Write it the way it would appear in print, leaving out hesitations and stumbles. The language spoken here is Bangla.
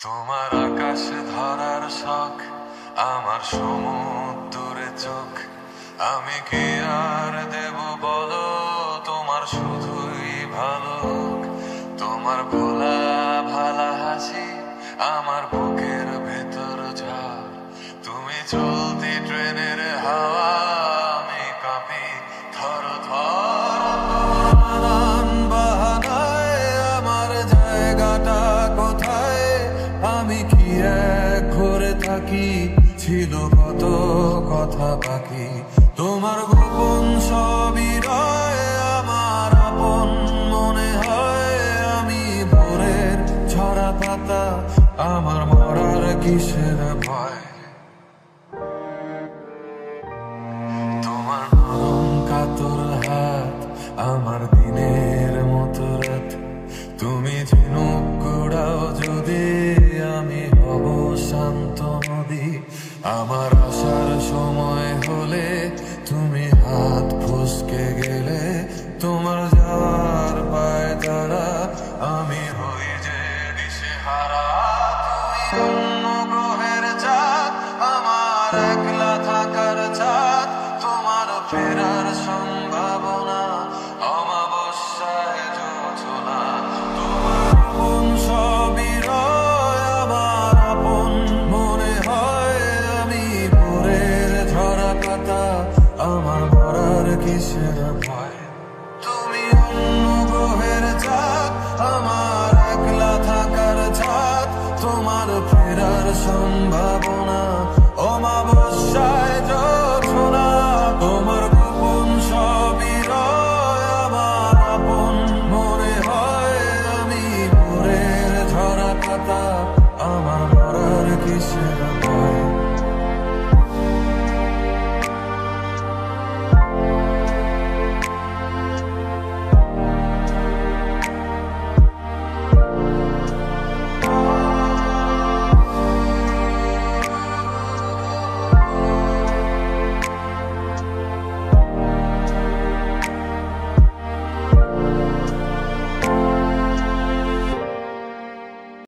তোমার আকাশ ধরার শখ, আমার সমুদ্রে চোখ। আমি কি আর দেব বলো, তোমার শুধুই ভালো হোক। তোমার ভোলা ভালা হাসি আমার বুকের ভেতর ঝড়। তুমি চলতি ট্রেনের হাওয়া, আমি কাঁপি থর থর। নানান বাহানায় আমার জায়গাটা কোথায়, আমি কি এক ঘরে থাকি, ছিল কত কথা বাকি। তোমার গোপন সবই রয় আমার আপন মনে হয়। আমি ভোরের ঝরা পাতা, আমার মরার কিসের ভয়। তোমার নরম কাতর হাত আমার দিনের মতো রাত। তুমি ঝিনুক কুড়াও যদি, আমি হব শান্ত নদী। আমার আসার সময় হলে তুমি হাত ফসকে গেলে, তোমার যাওয়ার পায় তারা, আমি হই যে দিশেহারা। তুমি অন্য গ্রহের চাঁদ, আমার একলা থাকার চাঁদ। তোমার ফেরার সম্ভাবনা, অমাবস্যায় যোজনা। তোমার আপন সবই রয় আমার আপন মনে হয়। আমি ভোরের ঝরা পাতা, আমার মরার কিসের ভয়। তুমি অন্য গ্রহের চাঁদ, আমার একলা থাকার চাঁদ। তোমার ফেরার সম্ভাবনা,